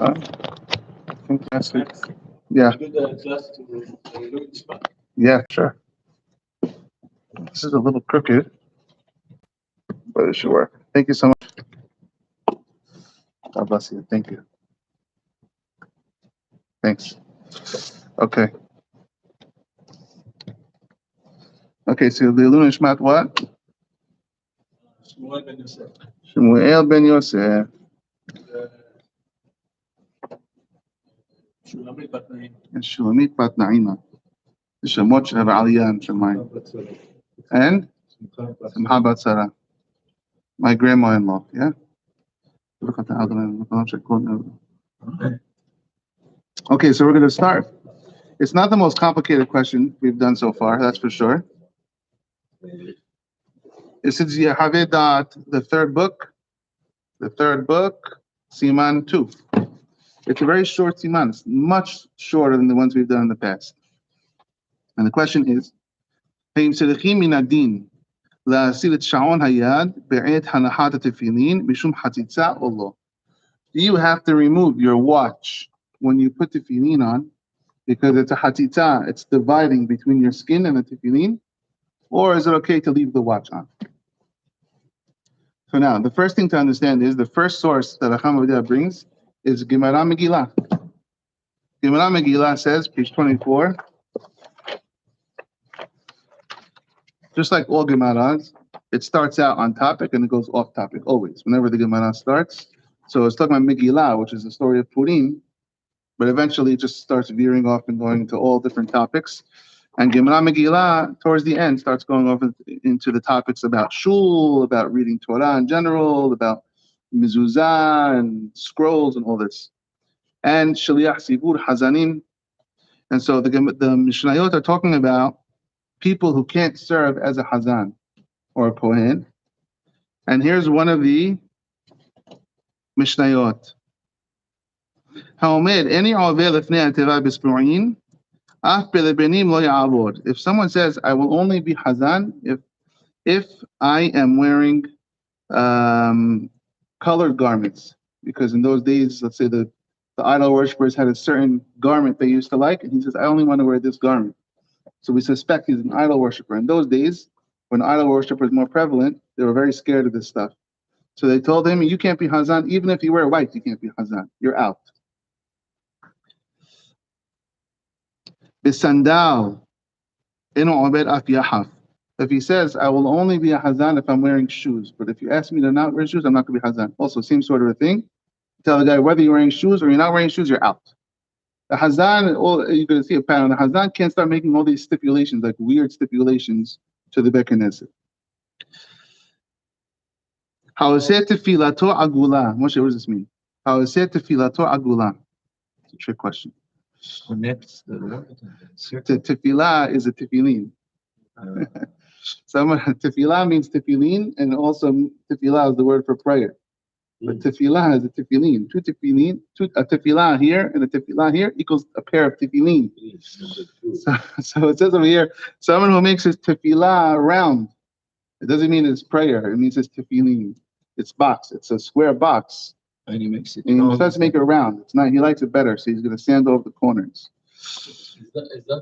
I think that's it. Yeah. Yeah, sure. This is a little crooked, but it should work. Thank you so much. God bless you. Thank you. Thanks. Okay. Okay, so the Elun Ishmat what? Shmuel ben Yosef. And Shulamit bat Naima. The Shemot Shel Aliyah and Shemayim. And Simcha bat Sarah. My grandma-in-law, yeah? Okay, so we're going to start. It's not the most complicated question we've done so far, that's for sure. It says Yehave Daat, the third book, Siman 2. It's a very short Siman. It's much shorter than the ones we've done in the past. And the question is, האם צריכים מן הדין להסיר את שעון היד בעת הנחת התפילין משום חציצה או לא? Do you have to remove your watch when you put tefillin on because it's a hatzitza, it's dividing between your skin and the tefillin? Or is it okay to leave the watch on? So now, the first thing to understand is the first source that Acham Avdiyah brings is Gemara Megillah. Gemara Megillah says, page 24, just like all Gemaras, it starts out on topic and it goes off topic, always, whenever the Gemara starts. So it's talking about Megillah, which is the story of Purim, but eventually it just starts veering off and going into all different topics. And Gemara Megillah, towards the end, starts going off into the topics about shul, about reading Torah in general, about mezuzah and scrolls and all this. And Shaliach Sibur Hazanim. And so the Mishnayot are talking about people who can't serve as a Hazan or a Kohen. And here's one of the Mishnayot. If someone says, I will only be Hazan if I am wearing colored garments, because in those days, let's say the idol worshippers had a certain garment they used to like, and he says, I only want to wear this garment. So we suspect he's an idol worshiper. In those days, when idol worship was more prevalent, they were very scared of this stuff. So they told him, you can't be Hazan, even if you wear white, you can't be Hazan. You're out. Bisandal, if he says, I will only be a Hazan if I'm wearing shoes, but if you ask me to not wear shoes, I'm not going to be Hazan. Also, same sort of a thing. Tell the guy, whether you're wearing shoes or you're not wearing shoes, you're out. The Hazan, you're going to see a pattern. The Hazan can't start making all these stipulations, like weird stipulations to the Beit Knesset. Ha'oseh tefilato agula. Moshe, what does this mean? Ha'oseh tefilato agula. It's a trick question. Tefillah is a tefillin. Tefillah means tefillin, and also tefillah is the word for prayer. But tefillah is a tefillin. Two tefillin, a tefillah here and a tefillah here equals a pair of tefillin. So it says over here, someone who makes his tefillah round, it doesn't mean it's prayer. It means it's tefillin. It's box. It's a square box. And he makes it. And he decides to make it round. It's not. He likes it better, so he's going to sand over the corners. Is that even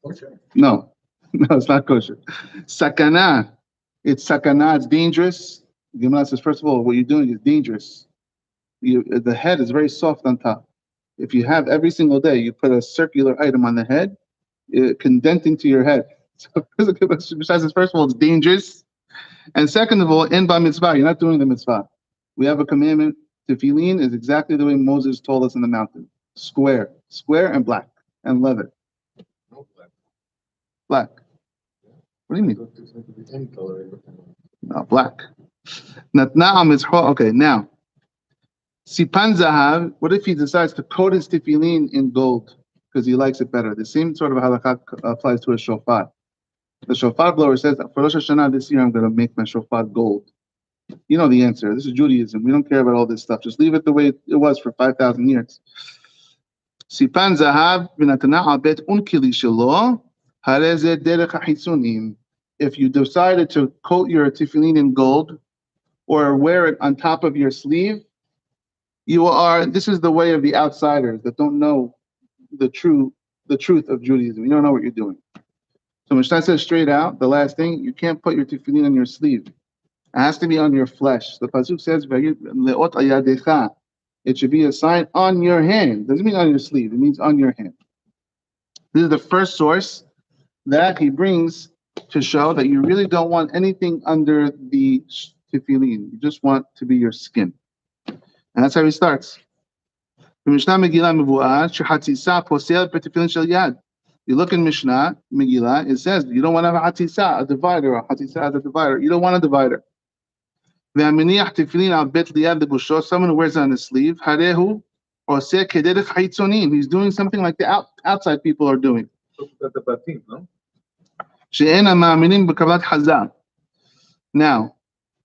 kosher? No, it's not kosher. Sakana. It's sakana. It's dangerous. Gemara says, first of all, what you're doing is dangerous. The head is very soft on top. If you have every single day, you put a circular item on the head, condensing to your head. So besides, first of all, it's dangerous. And second of all, in by mitzvah, you're not doing the mitzvah. We have a commandment. Tefillin is exactly the way Moses told us in the mountain. Square and black and leather. No black. Black. What do you mean? No, black. Okay, now. Sipan zahav, what if he decides to coat his tefillin in gold because he likes it better? The same sort of halakha applies to a shofar. The shofar blower says, for Rosh Hashanah this year, I'm going to make my shofar gold. You know the answer. This is Judaism. We don't care about all this stuff. Just leave it the way it was for 5,000 years. Sipan zahav v'natana bet unkili shelo hareze derech hachitzunim. If you decided to coat your tefillin in gold or wear it on top of your sleeve, This is the way of the outsiders that don't know the truth of Judaism. You don't know what you're doing. So Mishnah says straight out, the last thing, you can't put your tefillin on your sleeve. It has to be on your flesh. The pasuk says, "Le'ot ayadecha." It should be a sign on your hand. Doesn't mean on your sleeve. It means on your hand. This is the first source that he brings to show that you really don't want anything under the tefillin. You just want to be your skin. And that's how he starts. You look in Mishnah, Megillah, it says you don't want to have a hatisa, a divider, a hatisa, a divider. You don't want a divider. Someone who wears it on his sleeve, he's doing something like the outside people are doing. Now,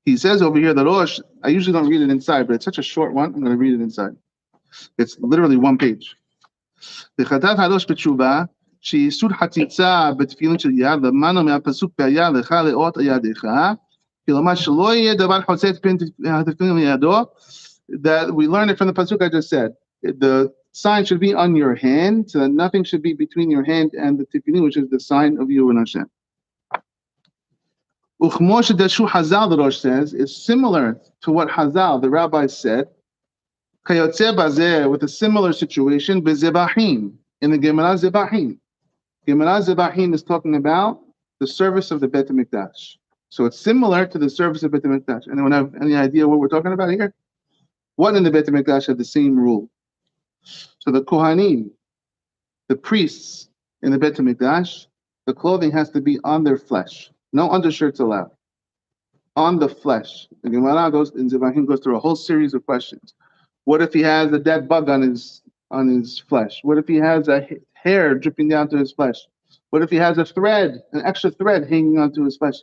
he says over here, the Rosh, I usually don't read it inside, but it's such a short one, I'm going to read it inside. It's literally one page. שאיסור חציצה בתפילין של יד, למדנו מהפסוק והיה לך לאות ידיך, כלומר שלא יהיה דבר חוצץ בין התפילין לידו, that we learned it from the pasuk I just said. The sign should be on your hand, so that nothing should be between your hand and the tefillin, which is the sign of you and Hashem. Uchmo shedashu Hazal, the Rosh says, is similar to what Hazal, the rabbi, said. Kayotze bazeh, with a similar situation, bezebahim, in the Gemara Zebahim. Gemara Zebahim is talking about the service of the Beit HaMikdash. So it's similar to the service of Beit HaMikdash. Anyone have any idea what we're talking about here? What in the Beit HaMikdash had the same rule? So the Kohanim, the priests in the Beit HaMikdash, the clothing has to be on their flesh. No undershirts allowed. On the flesh. The Gemara goes in Zebahim goes through a whole series of questions. What if he has a dead bug on his flesh? What if he has a hair dripping down to his flesh? What if he has a thread, an extra thread hanging onto his flesh?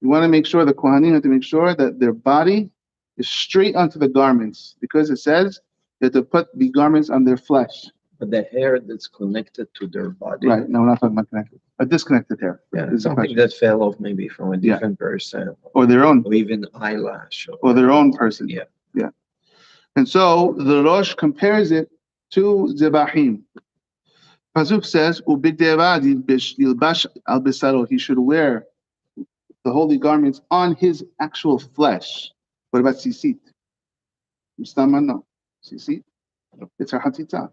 You want to make sure, the Kohanim have to make sure that their body is straight onto the garments, because it says that to put the garments on their flesh. But the hair that's connected to their body. Right, no, we're not talking about connected. A disconnected hair. Yeah, something that fell off maybe from a different person. Or their own. Or even eyelash. Or their own person. Yeah. Yeah. And so the Rosh compares it to Zebahim. Pasuk says, he should wear the holy garments on his actual flesh. What about sisit? No. Sisit? It's a hatita.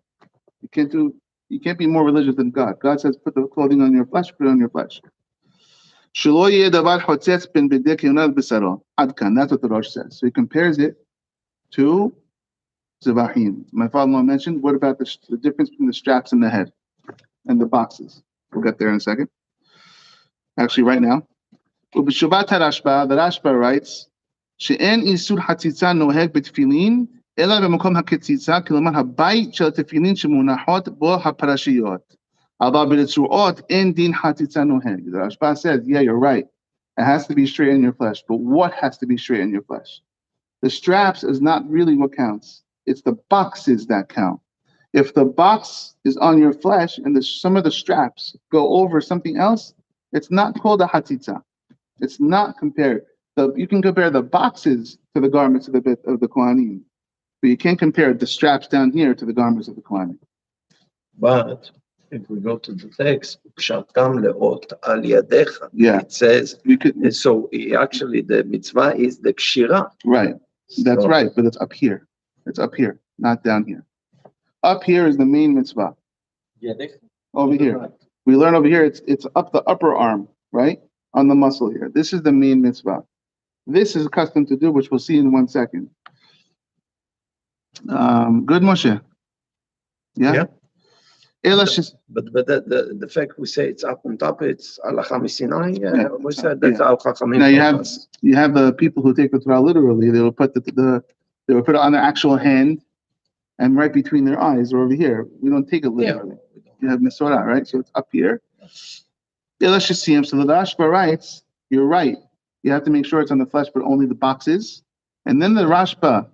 You can't be more religious than God. God says, put the clothing on your flesh, put it on your flesh. That's what the Rosh says. So he compares it to Zebahim. My father-in-law mentioned, what about the difference between the straps and the head and the boxes? We'll get there in a second. Actually, right now. The Rashba writes, שאין איסור חציצה נוהג בתפילין, אלא במקום הקציצה, כלומר הבית של התפילין שמונחות בו הפרשיות. אבל ברצועות אין דין חציצה נוהג. The Rashba says, yeah, you're right. It has to be straight in your flesh. But what has to be straight in your flesh? The straps is not really what counts. It's the boxes that count. If the box is on your flesh and some of the straps go over something else, it's not called a hatitza. It's not compared. You can compare the boxes to the garments of the Kohanim, but you can't compare the straps down here to the garments of the Kohanim. But if we go to the text, Pshatam leot al yadecha, it says, so actually the mitzvah is the kshira. Right, that's right, but it's up here. It's up here, not down here. Up here is the main mitzvah. Over here. We learn over here, it's up the upper arm, right? On the muscle here. This is the main mitzvah. This is accustomed to do, which we'll see in 1 second. Good, Moshe? Yeah? But the fact we say it's up on top, it's halacha misinai. We said that's how chachamim. Now you have the people who take the Torah literally. They will put they will put it on their actual hand, and right between their eyes, or over here. We don't take it literally. You have Mesorah, right? So it's up here. So the Rashba writes, you're right. You have to make sure it's on the flesh, but only the boxes. And then the Rashba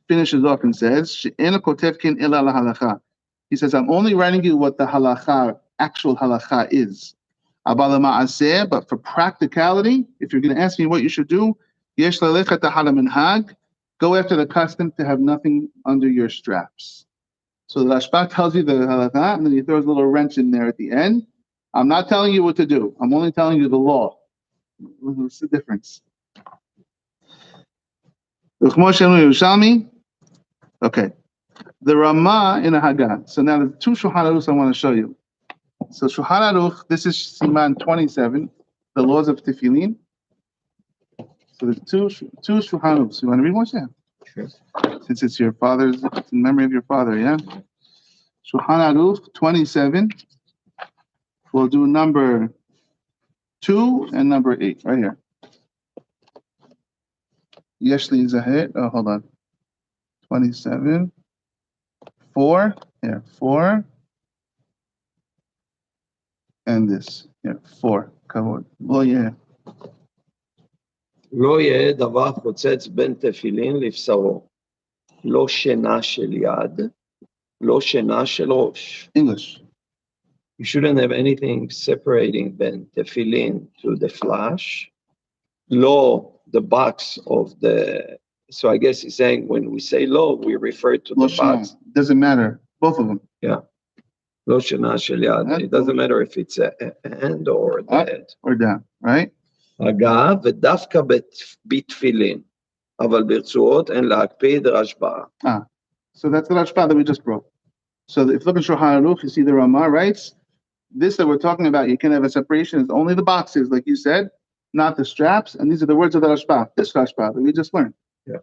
finishes off and says, he says, I'm only writing you what the actual halacha is. But for practicality, if you're going to ask me what you should do, go after the custom to have nothing under your straps. So the Rashba tells you the halakha, and then he throws a little wrench in there at the end. I'm not telling you what to do. I'm only telling you the law. What's the difference? Okay. The Ramah in a Haggah. So now the two Shulchan Aruchs I want to show you. So Shulchan Aruch, this is Siman 27, the laws of tefilin. So there's two Shulchan Aruchs. You want to read one? Yeah. Sure. Since it's your father's, it's in memory of your father, yeah? Shulchan Aruch 27. We'll do number 2 and number 8 right here. Yeshli is ahead. Oh, hold on. 27. 4. Here, 4. And this. Here, 4. Kavod. Oh, yeah. לא יהיה דבר חוצץ בין תפילין לבשרו. לא שינה של יד, לא שינה של ראש. English. You shouldn't have anything separating בין tefillin to the flesh. Lo, the box of the. So I guess he's saying when we say lo, we refer to the box. Doesn't matter. Both of them. Yeah. Lo shena shel yad. It doesn't matter if it's a hand or the head. Or down, right? אגב, ודווקא בתפילין, אבל ברצועות אין להקפיד רשב"א. So that's the Rashba that we just broke. So if you look at Shulchan Aruch, you see the Ramah writes, this that we're talking about, you can have a separation, it's only the boxes, like you said, not the straps, and these are the words of the Rashba, this Rashba that we just learned. Yeah.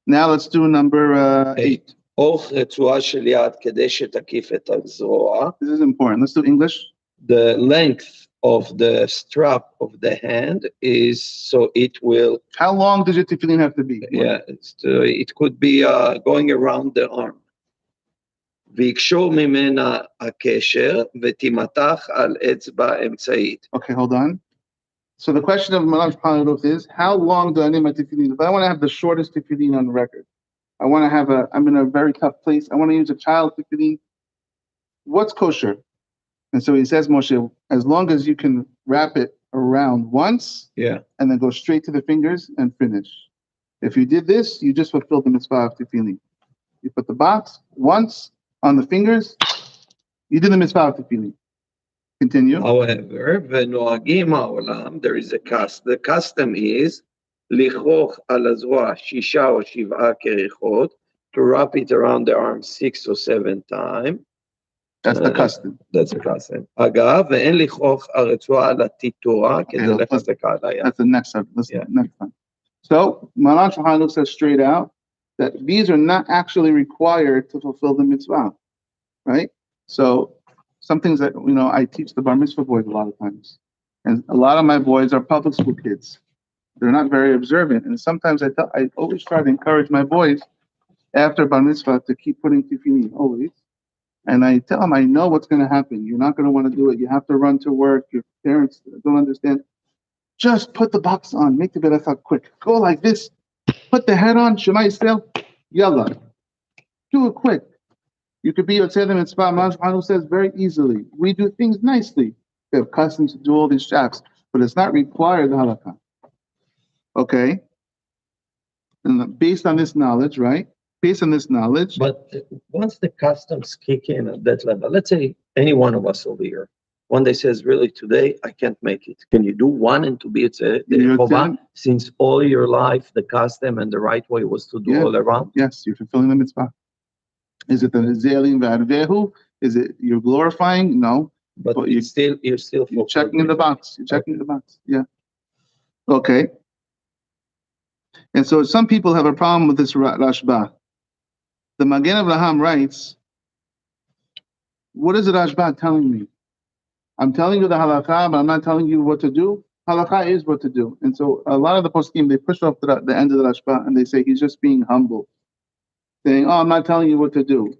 Now let's do number 8. אורך רצועה של יד כדי שתקיף את הזרוע. This is important. Let's do English. The length of the strap of the hand is so it will. How long does your tefillin have to be? Yeah, it could be going around the arm. ויקשור ממנה הקשר ותימתח על אצבע אמצעית. Okay, hold on. So the question of Malav Shulchan is, how long do I need my tefillin? If I want to have the shortest tefillin on record, I want to have I'm in a very tough place, I want to use a child tefillin, what's kosher? And so he says, Moshe, as long as you can wrap it around once, yeah, and then go straight to the fingers and finish. If you did this, you just fulfilled the mitzvah of tefillin. You put the box once on the fingers, you did the mitzvah of tefillin. Continue. However, ונוהגים העולם, there is a custom. The custom is לכרוך על הזרוע 6 או 7 כריכות, to wrap it around the arm 6 or 7 times. That's the custom. That's the custom. אגב, ואין לכרוך הרצועה על הטיטורה כדי לחזק על היד. That's the next one. Next one. So, Maran Shulchan Aruch says straight out that these are not actually required to fulfill the mitzvah, right? So, some things that, I teach the bar mitzvah boys a lot of times. And a lot of my boys are public school kids. They're not very observant. And sometimes I always try to encourage my boys after bar mitzvah to keep putting tefillin, always. And I tell them, I know what's going to happen. You're not going to want to do it. You have to run to work. Your parents don't understand. Just put the box on. Make the berachah quick. Go like this. Put the head on. Shema Yisrael. Yalla. Do it quick. You could be Yotzei the Mitzvah. Mashmanu says very easily. We do things nicely. We have customs to do all these straps, but it's not required the halakha. Okay? And based on this knowledge, right? Based on this knowledge. But once the customs kick in at that level, let's say any one of us over here, one day says, really, today I can't make it. Can you do one and to be the Yehave? Since all your life, the custom and the right way was to do all around? Yes, you're fulfilling the mitzvah. Is it the Zelim V'Arvehu? Is it you're glorifying? No. But you're still you're checking in the box. You're checking in the box. Yeah. Okay. And so some people have a problem with this Rashba. The Magen Avraham writes, what is the Rashba telling me? I'm telling you the halakha, but I'm not telling you what to do. Halakha is what to do. And so a lot of the poskim, they push off the end of the Rashba and they say he's just being humble. Saying, I'm not telling you what to do.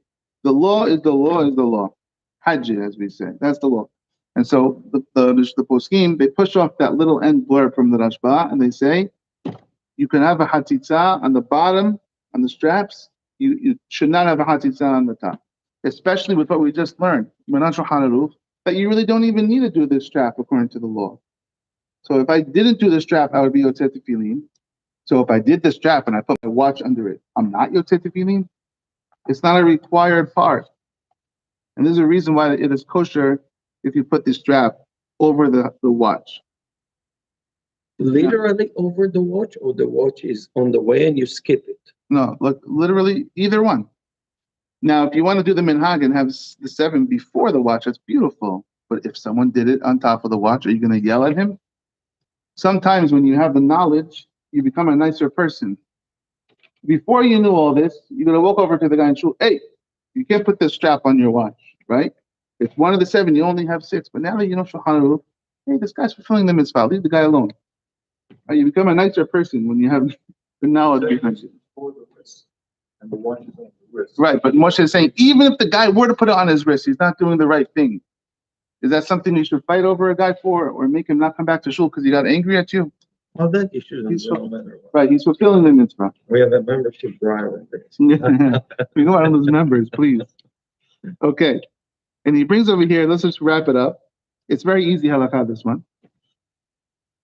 The law is the law is the law. Hajj, as we say. That's the law. And so the poskim, they push off that little end blurb from the Rashba and they say, you can have a hatitza on the bottom, on the straps. You should not have a hatitza on the top. Especially with what we just learned, that you really don't even need to do this strap according to the law. So if I didn't do the strap, I would be Yotzei tefillin. So if I did the strap and I put my watch under it, I'm not yotzei tefillin. It's not a required part. And there's a reason why it is kosher if you put the strap over the watch. Literally over the watch, or the watch is on the way and you skip it? No, look, literally either one. Now, if you want to do the minhag and have the 7 before the watch, that's beautiful. But if someone did it on top of the watch, are you going to yell at him? Sometimes when you have the knowledge, you become a nicer person. Before you knew all this, you're going to walk over to the guy and shoot, hey, you can't put this strap on your watch, right? If one of the 7, you only have 6. But now that you know Shulchan Aruch, hey, this guy's fulfilling the mitzvah. Leave the guy alone. Right? You become a nicer person when you have the knowledge behind you. And the watch is on the wrist. Right, but Moshe is saying, even if the guy were to put it on his wrist, he's not doing the right thing. Is that something you should fight over a guy for, or make him not come back to shul because he got angry at you? Well, that you shouldn't He's do no matter what. Right, he's fulfilling the mitzvah. We have a membership drive. We go out on those members, please. Okay, and he brings over here, let's just wrap it up. It's very easy halakha, this one.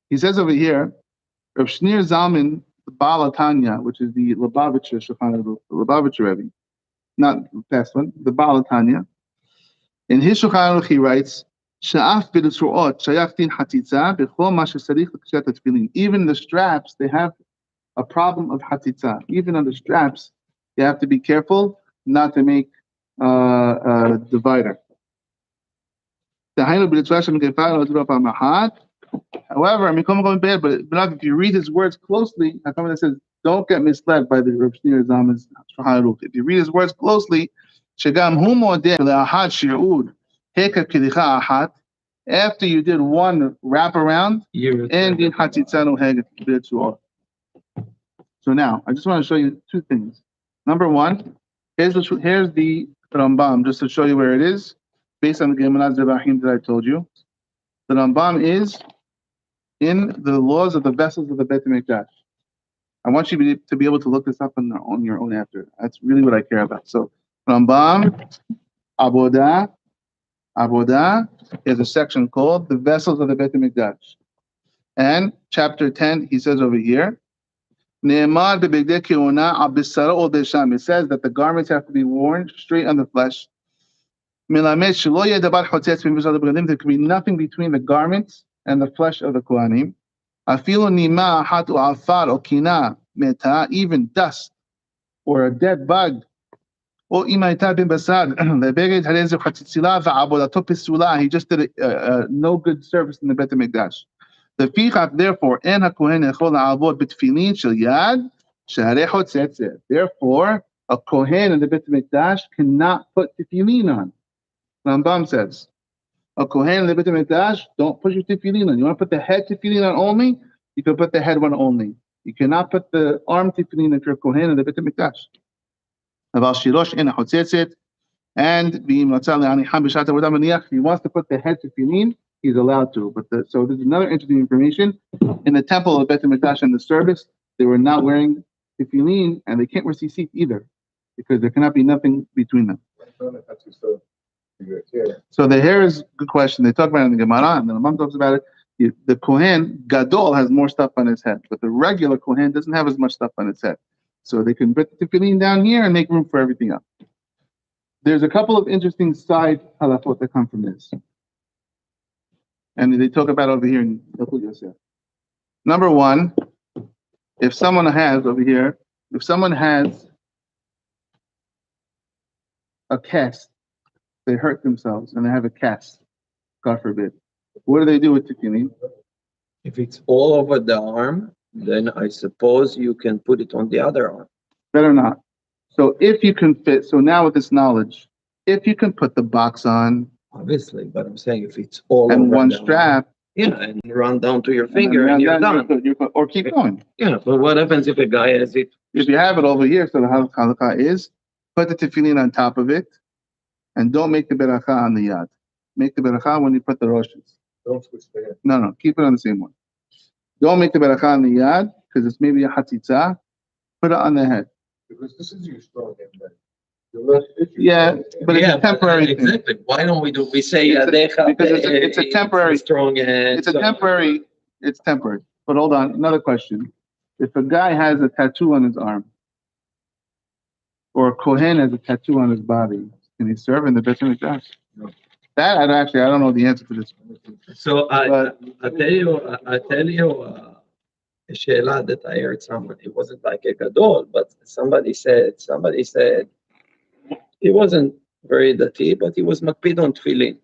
He says over here, Rav Shneur Zalman, the Baal Tanya, which is the Lubavitcher Shulchan Aruch, the Lubavitcher Rebbe, not the past one, the Baal Tanya. In his Shulchan Aruch, he writes, "Sha'af b'litzuot shayach din hatitza b'chol ma shesarich l'kishat tefillin." Even the straps, they have a problem of hatitza. Even on the straps, you have to be careful not to make a divider. However, but if you read his words closely, it says, don't get misled by the Rav Shneur Zalman's Shulchan Aruch. If you read his words closely, after you did one wraparound, so now I just want to show you 2 things. Number 1, here's the Rambam, just to show you where it is, based on the Gemanat Zebahim that I told you. The Rambam is in the laws of the vessels of the Beit HaMikdash. I want you to be able to look this up on your own after. That's really what I care about. So Rambam, Abodah is a section called the vessels of the Beit HaMikdash. And chapter 10, he says over here, it says that the garments have to be worn straight on the flesh. There can be nothing between the garments and the flesh of the Kohanim. Even dust or a dead bug. He just did a no good service in the Beit HaMikdash. Therefore, a Kohen in the Beit HaMikdash cannot put tefillin on. Rambam says, a Kohen in the Beit HaMikdash, don't put your tefillin on. You want to put the head tefillin on only? You can put the head one only. You cannot put the arm tefillin if you're a Kohen in the Beit HaMikdash. And if he wants to put the head tefillin, he's allowed to. So there's another interesting information. In the temple of Beit HaMikdash and the service, they were not wearing tefillin, and they can't wear tzitzit either, because there cannot be nothing between them. So the hair is a good question. They talk about it in the Gemara, and the Rambam talks about it. The Kohen Gadol has more stuff on his head, but the regular Kohen doesn't have as much stuff on his head. So they can put the tefillin down here and make room for everything else. There's a couple of interesting side halachot that come from this. And they talk about over here in Yehud Yosef. Number 1, if someone has a cast, they hurt themselves and they have a cast, God forbid. What do they do with tefillin? If it's all over the arm, then I suppose you can put it on the other arm. Better not. So if you can fit, so now with this knowledge, if you can put the box on, obviously, but I'm saying if it's all and over one the strap, arm, and run down to your finger and you're done. Or keep going. But what happens if a guy has it? If you have it over here, so the halakha is, put the tefillin on top of it, and don't make the beracha on the yad. Make the beracha when you put the roshes. Don't switch the head. No, keep it on the same one. Don't make the beracha on the yad, because it's maybe a hatzitza. Put it on the head. Because this is your strong hand. Yeah, but it's a temporary thing. Exactly. Why don't we say because it's a temporary strong hand? It's temporary. But hold on, another question. If a guy has a tattoo on his arm, or a Kohen has a tattoo on his body, can he serve in the Beit HaMikdash? No. That I don't know the answer to this. So But I tell you a she'ela that I heard someone. It wasn't like a gadol, but somebody said he wasn't very dati, but he was makpid on tefilin.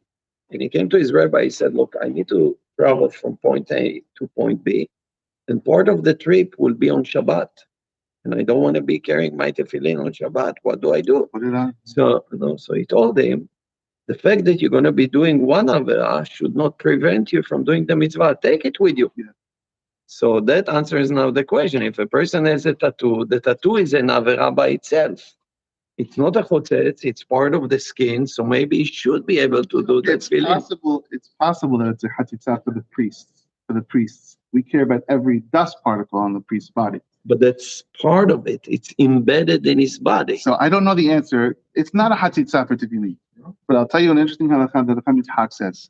And he came to his rabbi. He said, "Look, I need to travel from point A to point B, and part of the trip will be on Shabbat. And I don't want to be carrying my tefillin on Shabbat. What do I do?" put it on. So he told him, the fact that you're going to be doing one avera should not prevent you from doing the mitzvah. Take it with you. Yeah. So that answers now the question. If a person has a tattoo, the tattoo is an avera by itself. It's not a chotzetz, it's part of the skin, so maybe he should be able to do that. It's possible that it's a hatitzah for the priests. We care about every dust particle on the priest's body. But that's part of it. It's embedded in his body. So I don't know the answer. It's not a hatitzah for tefillin. But I'll tell you an interesting halakha that the Yitzhak says.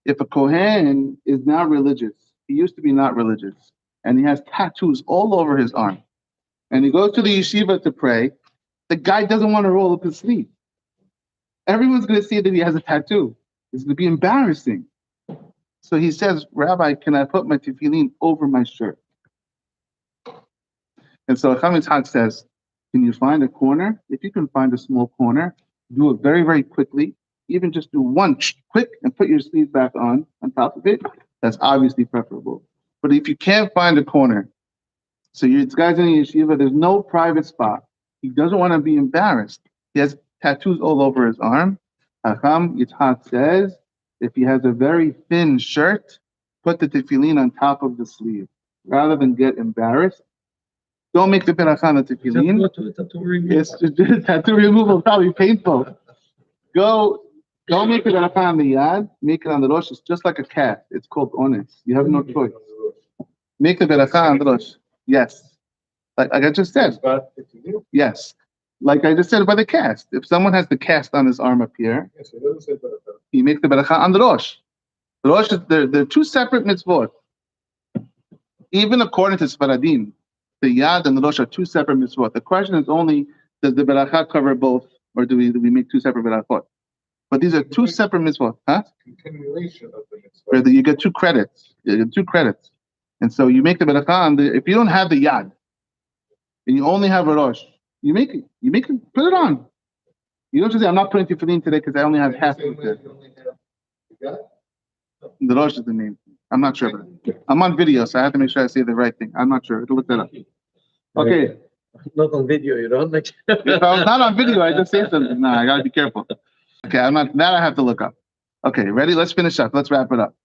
If a Kohen is not religious, he used to be not religious, and he has tattoos all over his arm, and he goes to the yeshiva to pray, the guy doesn't want to roll up his sleeve. Everyone's going to see that he has a tattoo. It's going to be embarrassing. So he says, "Rabbi, can I put my tefillin over my shirt?" And so Chacham Yitzhak says, "Can you find a corner? If you can find a small corner, do it very, very quickly. Even just do one quick and put your sleeve back on top of it. That's obviously preferable. But if you can't find a corner, so this guy's in a yeshiva, there's no private spot. He doesn't want to be embarrassed. He has tattoos all over his arm. Chacham Yitzhak says, if he has a very thin shirt, put the tefillin on top of the sleeve. Rather than get embarrassed, don't make the beracha on the tefillin. Yes, tattoo removal is probably painful. Go make the beracha on the yad, make it on the rosh. It's just like a cast. It's called ones. You have no choice. Make the beracha on the rosh. Yes. Like I just said. Yes. Like I just said about the cast. If someone has the cast on his arm up here, he makes the beracha on the rosh. The rosh is they're two separate mitzvot. Even according to Sfaradim, the yad and the rosh are two separate mitzvot. The question is only, does the beracha cover both, or do we make two separate berachot? But these are two separate mitzvot, huh? Continuation of the mitzvah. You get two credits. And so you make the beracha on the. If you don't have the yad, and you only have a rosh, you make it. Put it on. You don't just say, "I'm not putting tefillin today because I only have half of it." The rosh is the name. I'm not sure. But I'm on video, so I have to make sure I say the right thing. I'm not sure. Look that up. Okay. Not on video, you don't make. If I was not on video, I just say something. No, I gotta be careful. Okay, I'm not. That I have to look up. Okay, ready? Let's finish up. Let's wrap it up.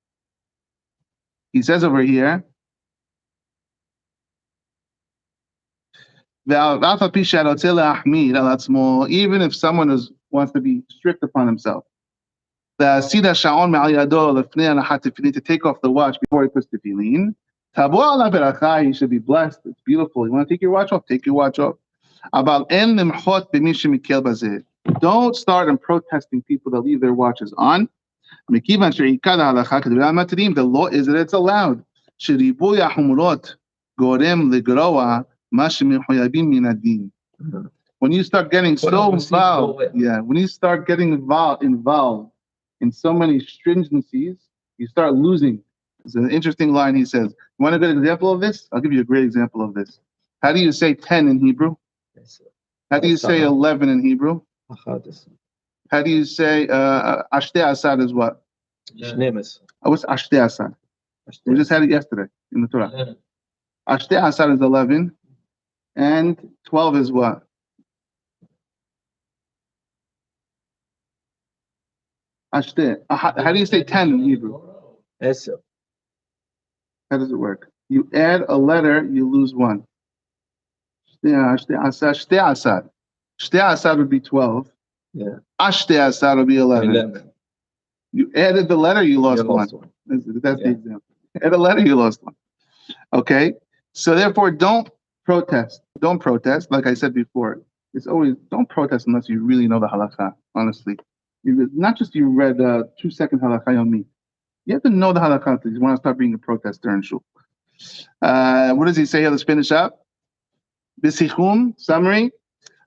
He says over here. Even if someone wants to be strict upon himself. To take off the watch before he puts the tefillin. He should be blessed. It's beautiful. You want to take your watch off? Take your watch off. Don't start protesting people that leave their watches on. The law is that it's allowed. When you start getting so involved, when you start getting involved in so many stringencies, you start losing. It's an interesting line he says. You want a good example of this? I'll give you a great example of this. How do you say 10 in Hebrew? How do you say 11 in Hebrew? How do you say Ashtei Asad is what? What's Ashtei Asad? We just had it yesterday in the Torah. Ashtei Asad is 11, and 12 is what? Ashtei. How do you say 10 in Hebrew? Nesser. How does it work? You add a letter, you lose one. Ashtei Asad. Ashtei Asad would be 12. Yeah. Ashtei Asad would be 11. You added the letter, you lost one. That's the example. Add a letter, you lost one. Okay? So therefore, don't protest. Don't protest. Like I said before, it's always, don't protest unless you really know the halakha, honestly. Not just you read 2-second halakha on me. You have to know the halakha if you want to start being a protester in shul. What does he say here? Let's finish up. Bisichum, summary.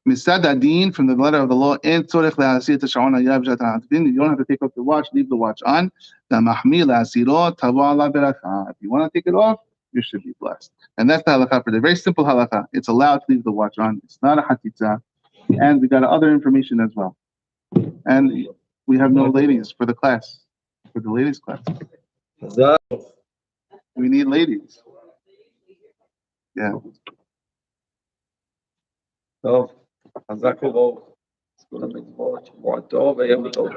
Misad adin, from the letter of the law, en tzorech le'asir t'sha'on hayav zhat ha'adin. You don't have to take off the watch, leave the watch on. Mahmi le'asiro tavo ala beracha. If you want to take it off, you should be blessed. And that's the halakha for the very simple halakha. It's allowed to leave the watch on. It's not a hatitza. And we got other information as well. And we have no ladies for the class, for the ladies class. We need ladies. Yeah. טוב, חזק וברוך. אז כל המצוות, שבוע טוב ויום טוב.